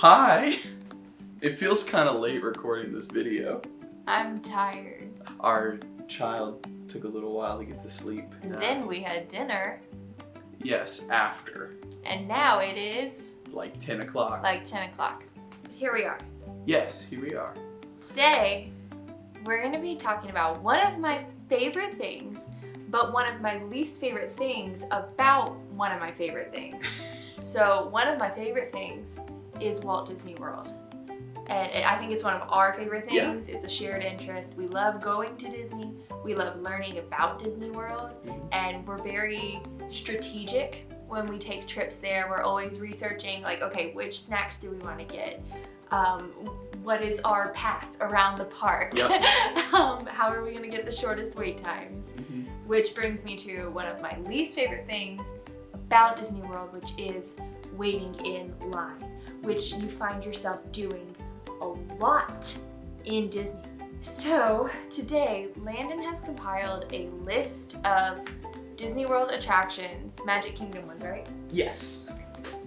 Hi! It feels kind of late recording this video. I'm tired. Our child took a little while to get to sleep. And then we had dinner. Yes, after. And now it is... Like 10 o'clock. Like 10 o'clock. But here we are. Yes, here we are. Today, we're going to be talking about one of my favorite things, but one of my least favorite things about one of my favorite things. So one of my favorite things is Walt Disney World. And I think it's one of our favorite things. Yeah. It's a shared interest. We love going to Disney. We love learning about Disney World. And we're very strategic when we take trips there. We're always researching, like, okay, which snacks do we want to get? What is our path around the park? Yep. How are we going to get the shortest wait times? Which brings me to one of my least favorite things about Disney World, which is waiting in line, which you find yourself doing a lot in Disney. So today, Landon has compiled a list of Disney World attractions, Magic Kingdom ones, right? Yes.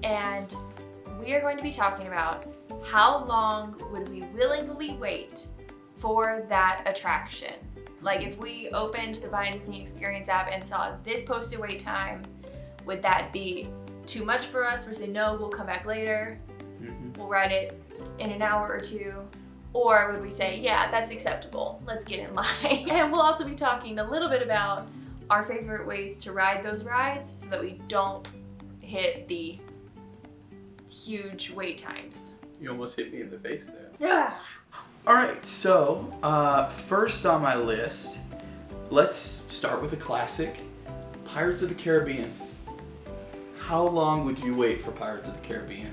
And we are going to be talking about how long would we willingly wait for that attraction. Like if we opened the Buy Disney Experience app and saw this posted wait time, would that be too much for us? We'd say, no, we'll come back later. We'll ride it in an hour or two. Or would we say, yeah, that's acceptable. Let's get in line. And we'll also be talking a little bit about our favorite ways to ride those rides so that we don't hit the huge wait times. You almost hit me in the face there. Yeah. All right, so first on my list, let's start with a classic, Pirates of the Caribbean. How long would you wait for Pirates of the Caribbean?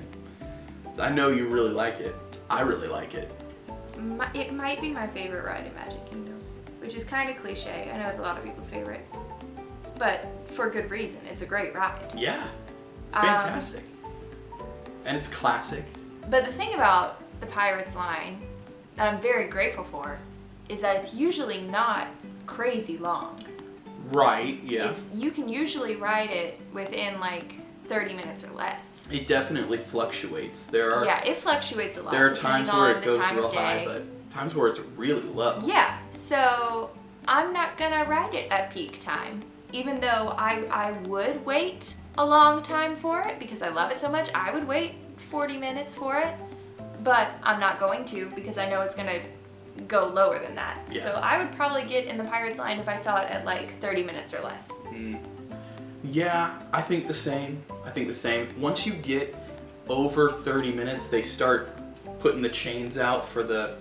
I know you really like it. I really like it. It might be my favorite ride in Magic Kingdom, which is kind of cliche. I know it's a lot of people's favorite, but for good reason. It's a great ride. Yeah, it's fantastic. And it's classic. But the thing about the Pirates line that I'm very grateful for is that it's usually not crazy long. Right, yeah. You can usually ride it within like 30 minutes or less. It definitely fluctuates. Yeah, it fluctuates a lot. There are times where it goes real high, but times where it's really low. Yeah, so I'm not gonna ride it at peak time. Even though I would wait a long time for it because I love it so much, I would wait 40 minutes for it, but I'm not going to because I know it's gonna go lower than that. Yeah. So I would probably get in the Pirates line if I saw it at like 30 minutes or less. Yeah, I think the same. Once you get over 30 minutes, they start putting the chains out for the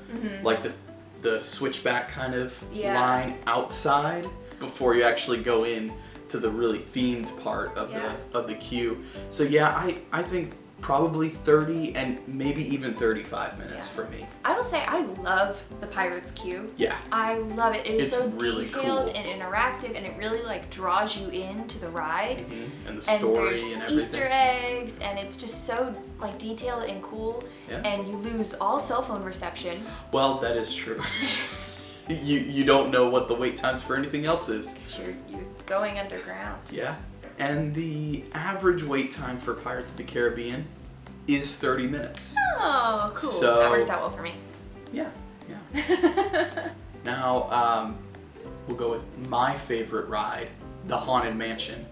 the switchback kind of line outside before you actually go in to the really themed part of the queue. So yeah, I think probably 30 and maybe even 35 minutes for me. I will say I love the Pirates queue. Yeah. I love it. It's so really detailed cool. And interactive, and it really like draws you into the ride. And the story and everything. Easter eggs, and it's just so like detailed and cool. Yeah. And you lose all cell phone reception. Well, that is true. You don't know what the wait times for anything else is. You're going underground. Yeah. And the average wait time for Pirates of the Caribbean is 30 minutes. Oh, cool. So, that works out well for me. Yeah. Now, we'll go with my favorite ride, the Haunted Mansion.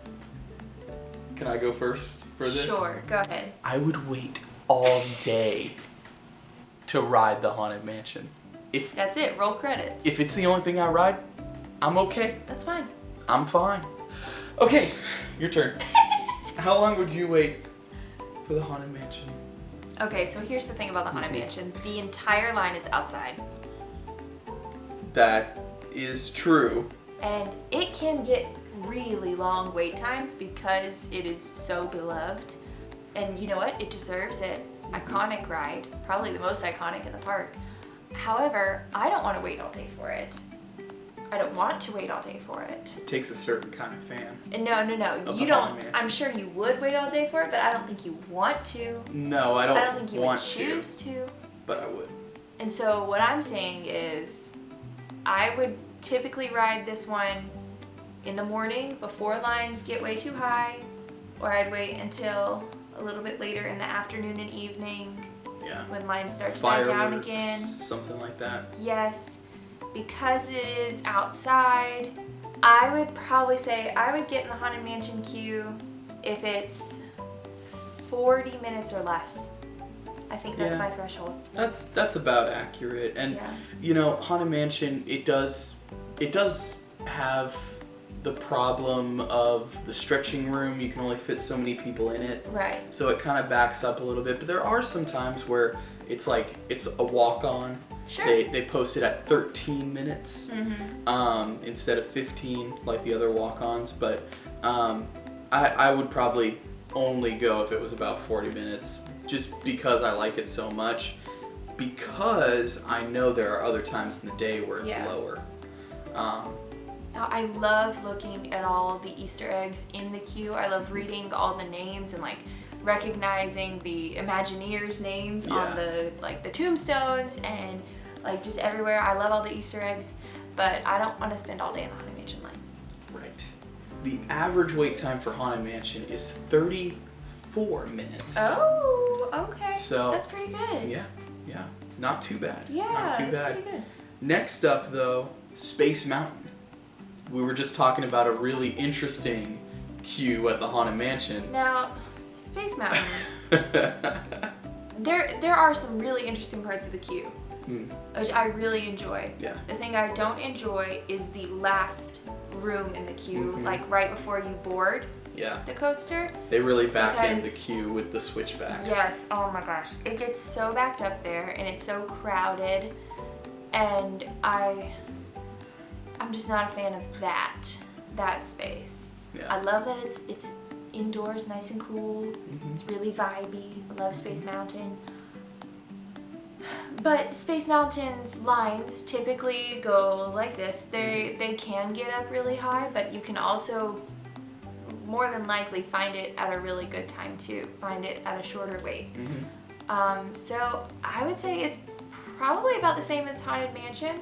Can I go first for this? Sure, go ahead. I would wait all day to ride the Haunted Mansion. That's it, roll credits. If it's the only thing I ride, I'm okay. That's fine. I'm fine. Okay, your turn. How long would you wait for the Haunted Mansion? Okay, so here's the thing about the Haunted Mansion. The entire line is outside. That is true. And it can get really long wait times because it is so beloved. And you know what? It deserves it. Iconic ride. Probably the most iconic in the park. However, I don't want to wait all day for it. I don't want to wait all day for it. It takes a certain kind of fan. No. You don't. I'm sure you would wait all day for it, but I don't think you want to. No, I don't. I don't think you would choose to. But I would. And so what I'm saying is, I would typically ride this one in the morning before lines get way too high, or I'd wait until a little bit later in the afternoon and evening. Yeah. When lines start to die down Fireworks, again. something like that. Yes. Because it is outside, I would probably say I would get in the Haunted Mansion queue if it's 40 minutes or less. I think that's my threshold. That's about accurate. And you know, Haunted Mansion, it does have the problem of the stretching room. You can only fit so many people in it. Right. So it kind of backs up a little bit. But there are some times where it's like it's a walk-on. Sure. They post it at 13 minutes instead of 15 like the other walk-ons. But I would probably only go if it was about 40 minutes, just because I like it so much. Because I know there are other times in the day where it's lower. Now, I love looking at all the Easter eggs in the queue. I love reading all the names and like recognizing the Imagineers' names on the tombstones and like just everywhere. I love all the Easter eggs, but I don't want to spend all day in the Haunted Mansion line. Right. The average wait time for Haunted Mansion is 34 minutes. Oh, okay. So that's pretty good. Yeah. Not too bad. Yeah, not too bad. Pretty good. Next up, though, Space Mountain. We were just talking about a really interesting queue at the Haunted Mansion. Now, Space Mountain. There are some really interesting parts of the queue, which I really enjoy. Yeah. The thing I don't enjoy is the last room in the queue, like right before you board the coaster. They really back in the queue with the switchbacks. Yes, oh my gosh. It gets so backed up there and it's so crowded, and I'm just not a fan of that space. Yeah. I love that it's indoors, nice and cool. It's really vibey. I love Space Mountain. But Space Mountain's lines typically go like this. They can get up really high, but you can also more than likely find it at a really good time too. Find it at a shorter wait. So I would say it's probably about the same as Haunted Mansion.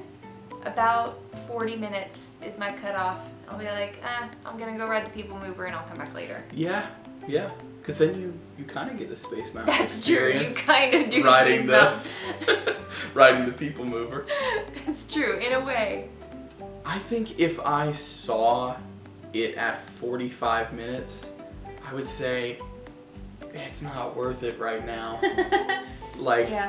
About 40 minutes is my cutoff. I'll be like, I'm gonna go ride the People Mover and I'll come back later. Yeah. Because then you kind of get the Space Mountain That's true. You experience. kind of do riding Space Mountain. riding the People Mover. It's true, in a way. I think if I saw it at 45 minutes, I would say it's not worth it right now.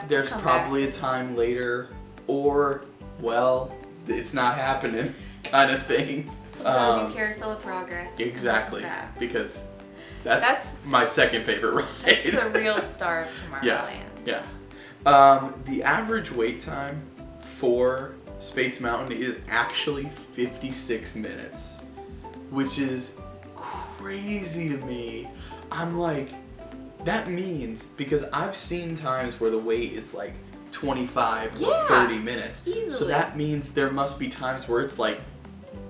There's probably a time later, or, well, it's not happening kind of thing. Go do Carousel of Progress. Exactly, because that's my second favorite ride. That's the real star of Tomorrowland. Yeah. The average wait time for Space Mountain is actually 56 minutes, which is crazy to me. I'm like, that means, because I've seen times where the wait is like 25 or 30 minutes. Easily. So that means there must be times where it's like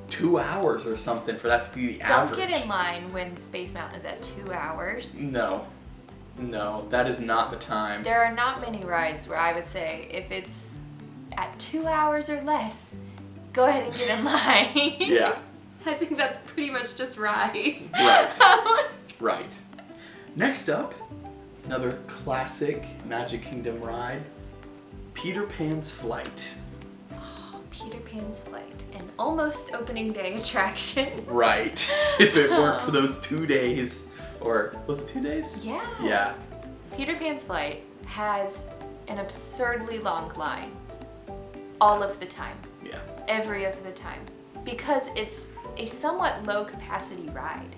2 hours or something for that to be the average. Don't get in line when Space Mountain is at 2 hours. No, that is not the time. There are not many rides where I would say if it's at 2 hours or less, go ahead and get in line. Yeah. I think that's pretty much just Rise. Right. Next up, another classic Magic Kingdom ride, Peter Pan's Flight. Oh, Peter Pan's Flight, an almost opening day attraction. Right. If it weren't for those 2 days, or was it 2 days? Yeah. Yeah. Peter Pan's Flight has an absurdly long line all of the time. Yeah. Every of the time. Because it's a somewhat low capacity ride.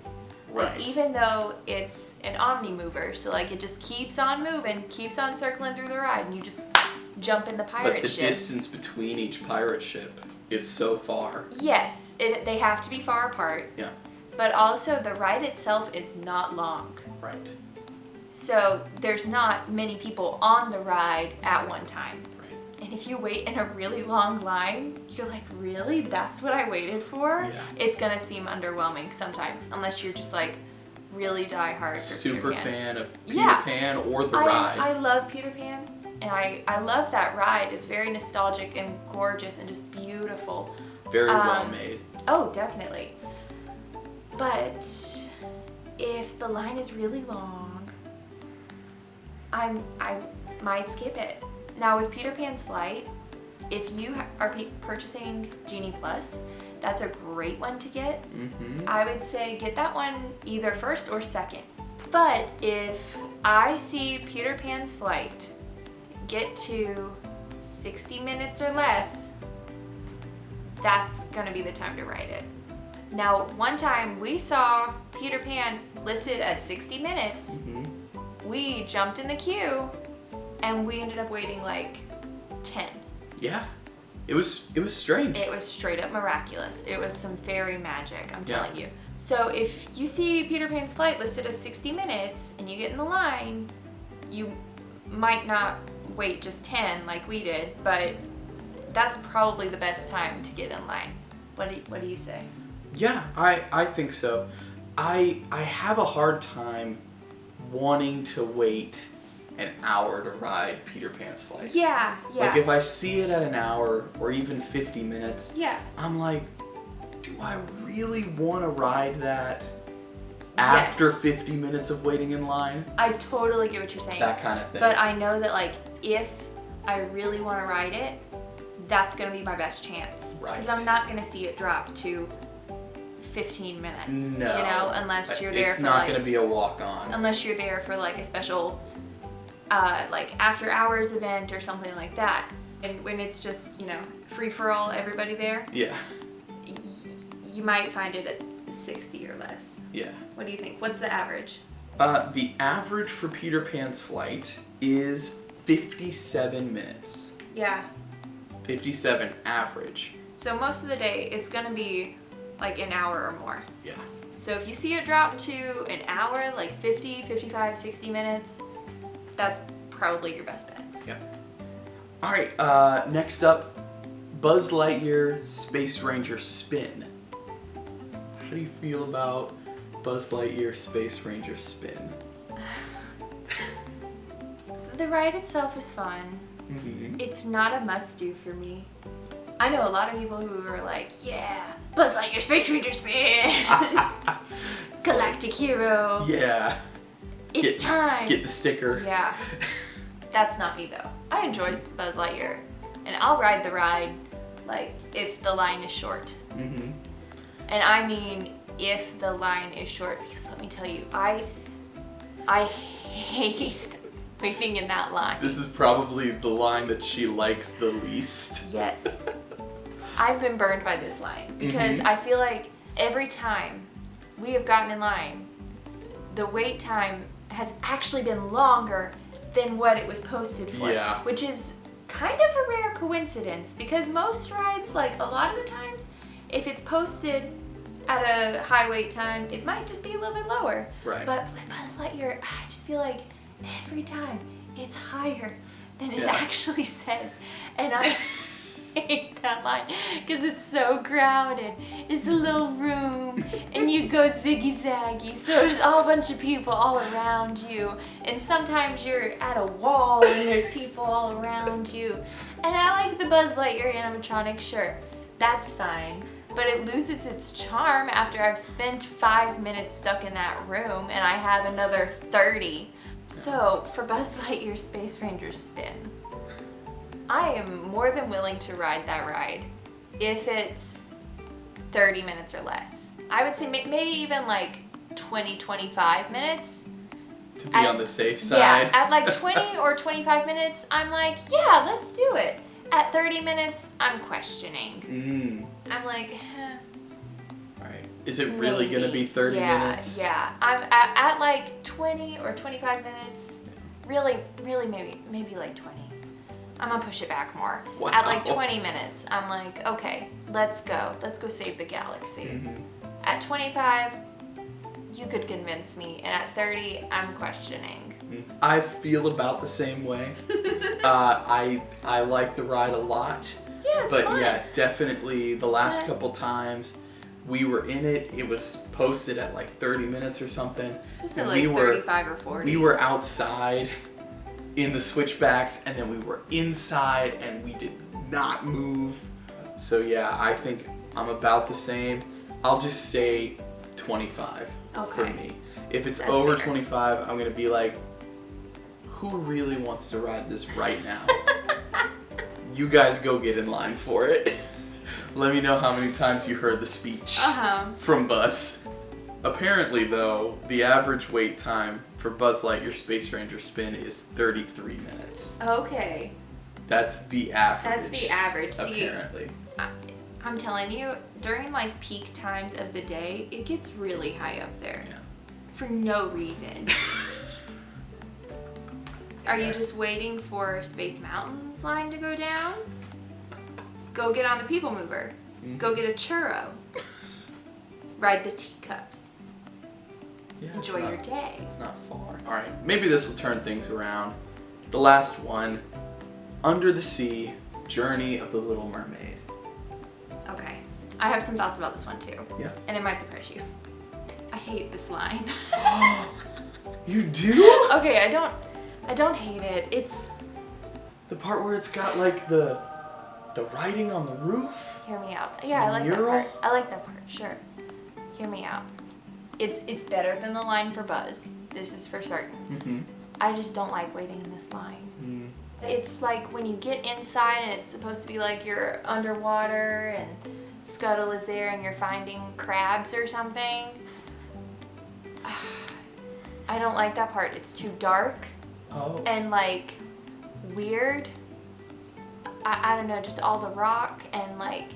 Right. Like, even though it's an omni mover, so like it just keeps on moving, keeps on circling through the ride, and you just jump in the pirate ship. But the distance between each pirate ship is so far. Yes, they have to be far apart. Yeah. But also the ride itself is not long. Right. So there's not many people on the ride at one time. Right. And if you wait in a really long line, you're like, really? That's what I waited for? Yeah. It's gonna seem underwhelming sometimes, unless you're just like really die hard for Super Peter Pan. fan of Peter Pan or the ride. I love Peter Pan, and I love that ride. It's very nostalgic and gorgeous and just beautiful. Very well made. Oh, definitely. But if the line is really long I might skip it. Now with Peter Pan's Flight, if you are purchasing Genie Plus, that's a great one to get. I would say get that one either first or second. But if I see Peter Pan's Flight get to 60 minutes or less, that's gonna be the time to ride it. Now, one time we saw Peter Pan listed at 60 minutes. We jumped in the queue and we ended up waiting like 10. Yeah. It was strange. It was straight up miraculous. It was some fairy magic, I'm telling you. So if you see Peter Pan's Flight listed as 60 minutes and you get in the line, you might not wait just 10 like we did, but that's probably the best time to get in line. What do you say? Yeah, I think so. I have a hard time wanting to wait an hour to ride Peter Pan's Flight. Yeah. Like if I see it at an hour or even 50 minutes, I'm like, do I really want to ride that after 50 minutes of waiting in line? I totally get what you're saying. That kind of thing. But I know that like if I really want to ride it, that's going to be my best chance. Right. Because I'm not going to see it drop to 15 minutes. No. You know, unless you're there it's for not like, going to be a walk-on. Unless you're there for like a special like after hours event or something like that. And when it's just, you know, free for all, everybody there. Yeah. You might find it at 60 or less. Yeah. What do you think? What's the average? The average for Peter Pan's Flight is 57 minutes. Yeah. 57 average. So most of the day, it's gonna be like an hour or more. Yeah. So if you see it drop to an hour, like 50, 55, 60 minutes, that's probably your best bet. Yeah. All right, next up, Buzz Lightyear Space Ranger Spin. How do you feel about Buzz Lightyear Space Ranger Spin? The ride itself is fun. It's not a must-do for me. I know a lot of people who are like, yeah, Buzz Lightyear Space Ranger Spin! Galactic hero! Yeah. It's time! Get the sticker. Yeah. That's not me though. I enjoy Buzz Lightyear. And I'll ride the ride, like, if the line is short. And I mean, if the line is short, because let me tell you, I hate waiting in that line. This is probably the line that she likes the least. Yes. I've been burned by this line because I feel like every time we have gotten in line, the wait time has actually been longer than what it was posted for. Yeah. Which is kind of a rare coincidence because most rides, like a lot of the times, if it's posted at a high wait time, it might just be a little bit lower. Right. But with Buzz Lightyear, I just feel like every time it's higher than it Yeah. actually says. And I hate that line because it's so crowded. It's a little room and you go ziggy-zaggy. So there's all a bunch of people all around you. And sometimes you're at a wall and there's people all around you. And I like the Buzz Lightyear animatronic, sure, that's fine. But it loses its charm after I've spent 5 minutes stuck in that room and I have another 30. So for Buzz Lightyear Space Ranger Spin, I am more than willing to ride that ride if it's 30 minutes or less. I would say maybe even like 20, 25 minutes. To be on the safe side. Yeah, at like 20 or 25 minutes, I'm like, yeah, let's do it. At 30 minutes, I'm questioning. I'm like, Alright. Is it really going to be 30 minutes? Yeah. I'm at like 20 or 25 minutes. Really maybe like 20. I'm gonna push it back more. Wow. At like 20 minutes, I'm like, okay, let's go. Let's go save the galaxy. At 25, you could convince me. And at 30, I'm questioning. I feel about the same way. I like the ride a lot. Yeah, it's but fun. yeah, definitely the last couple times we were in it, it was posted at like 30 minutes or something. Was it like 35 or 40? We were outside in the switchbacks and then we were inside and we did not move. So yeah, I think I'm about the same. I'll just say 25 for me. If it's over 25, I'm gonna be like, who really wants to ride this right now? You guys go get in line for it. Let me know how many times you heard the speech from Buzz. Apparently, though, the average wait time for Buzz Lightyear Space Ranger Spin is 33 minutes. Okay. That's the average. That's the average. Apparently. See, I'm telling you, during like peak times of the day, it gets really high up there. Yeah. For no reason. Are you just waiting for Space Mountain's line to go down? Go get on the People Mover. Go get a churro. Ride the teacups. Yeah, Enjoy your day. It's not far. All right, maybe this will turn things around. The last one, Under the Sea, Journey of the Little Mermaid. Okay, I have some thoughts about this one too. Yeah. And it might surprise you. I hate this line. You do? Okay, I don't hate it. It's the part where it's got like the writing on the roof. Hear me out. Yeah, I like mural? that part. I like that part. Sure. Hear me out. It's better than the line for Buzz. This is for certain. Mm-hmm. I just don't like waiting in this line. It's like when you get inside and it's supposed to be like you're underwater and Scuttle is there and you're finding crabs or something. I don't like that part. It's too dark and like weird. I don't know, just all the rock and like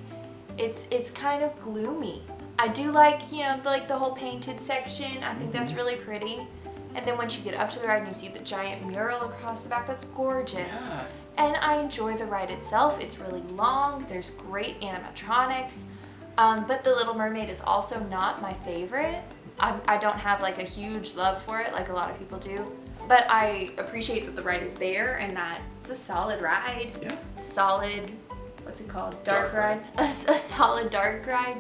it's kind of gloomy. I do like, you know, like the whole painted section. I think that's really pretty. And then once you get up to the ride and you see the giant mural across the back, that's gorgeous. Yeah. And I enjoy the ride itself. It's really long. There's great animatronics. But The Little Mermaid is also not my favorite. I don't have like a huge love for it like a lot of people do. But I appreciate that the ride is there and that it's a solid ride. Yeah. Solid, what's it called? Dark ride. ride. A solid dark ride.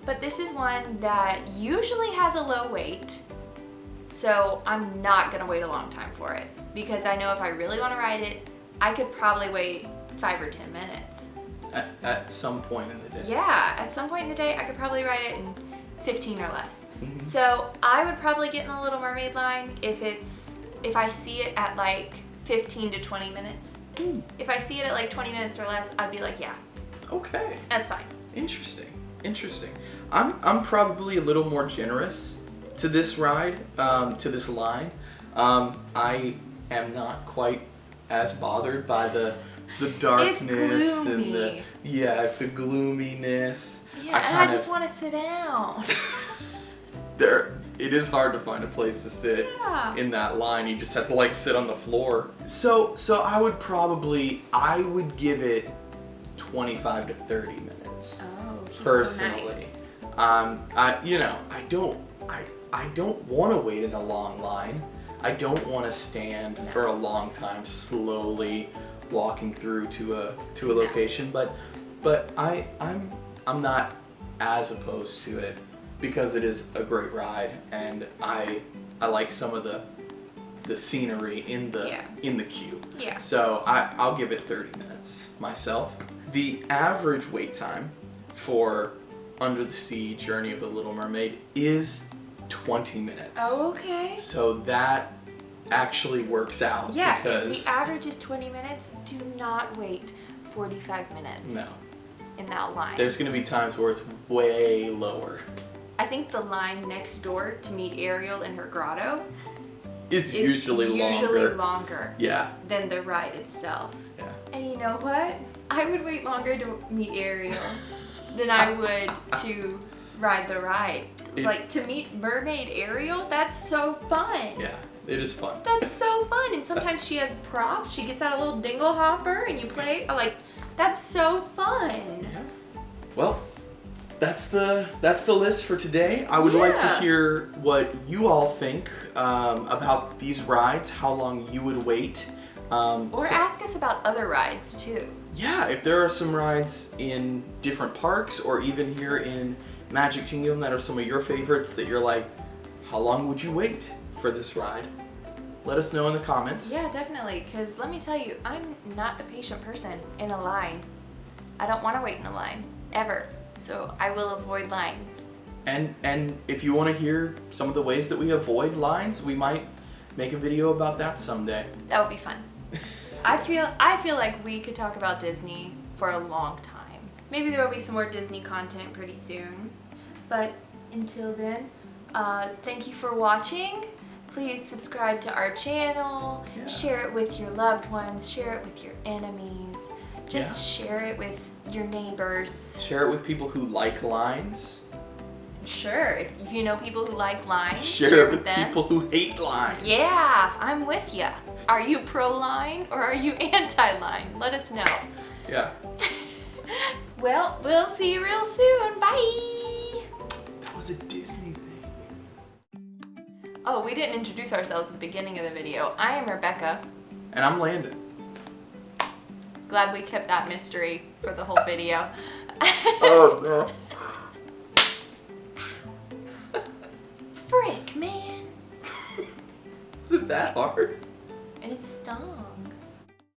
But this is one that usually has a low wait. So I'm not gonna wait a long time for it because I know if I really wanna ride it, I could probably wait 5 or 10 minutes. At some point in the day. Yeah, at some point in the day, I could probably ride it in 15 or less. So I would probably get in the Little Mermaid line if I see it at like 15 to 20 minutes. If I see it at like 20 minutes or less, I'd be like, yeah. Okay. That's fine. Interesting. I'm probably a little more generous to this ride, to this line. I am not quite as bothered by the darkness and the gloominess. Yeah, I just want to sit down. It is hard to find a place to sit in that line. You just have to like sit on the floor. So I would give it 25 to 30 minutes. Oh, he's personally. so nice. I don't want to wait in a long line. I don't want to stand for a long time slowly walking through to a location, but I'm not as opposed to it because it is a great ride and I like some of the scenery in the queue. Yeah. So I'll give it 30 minutes myself. The average wait time for Under the Sea Journey of the Little Mermaid is 20 minutes. Oh, okay. So that actually works out. Yeah, because if the average is 20 minutes, do not wait 45 minutes in that line. There's going to be times where it's way lower. I think the line next door to meet Ariel in her grotto is usually longer yeah. than the ride itself. Yeah. And you know what? I would wait longer to meet Ariel than I would to ride the ride. Like to meet Mermaid Ariel, that's so fun. Yeah, it is fun. That's so fun. And sometimes she has props. She gets out a little dingle hopper and you play. Like, that's so fun. Yeah. Well, that's the list for today. I would like to hear what you all think about these rides, how long you would wait. Or ask us about other rides too. Yeah, if there are some rides in different parks or even here in Magic Kingdom that are some of your favorites that you're like, how long would you wait for this ride? Let us know in the comments. Yeah, definitely, because let me tell you, I'm not a patient person in a line. I don't want to wait in a line, ever. So I will avoid lines. And if you want to hear some of the ways that we avoid lines, we might make a video about that someday. That would be fun. I feel like we could talk about Disney for a long time. Maybe there will be some more Disney content pretty soon. But until then, thank you for watching. Please subscribe to our channel. Yeah. Share it with your loved ones. Share it with your enemies. Just share it with your neighbors. Share it with people who like lines. Sure, if you know people who like lines, Share it with them. people who hate lines. Yeah, I'm with ya. Are you pro-line or are you anti-line? Let us know. Yeah. Well, we'll see you real soon. Bye. That was a Disney thing. Oh, we didn't introduce ourselves at the beginning of the video. I am Rebekah. And I'm Landon. Glad we kept that mystery for the whole video. Oh no. Frick, man. Is it that hard? It stung.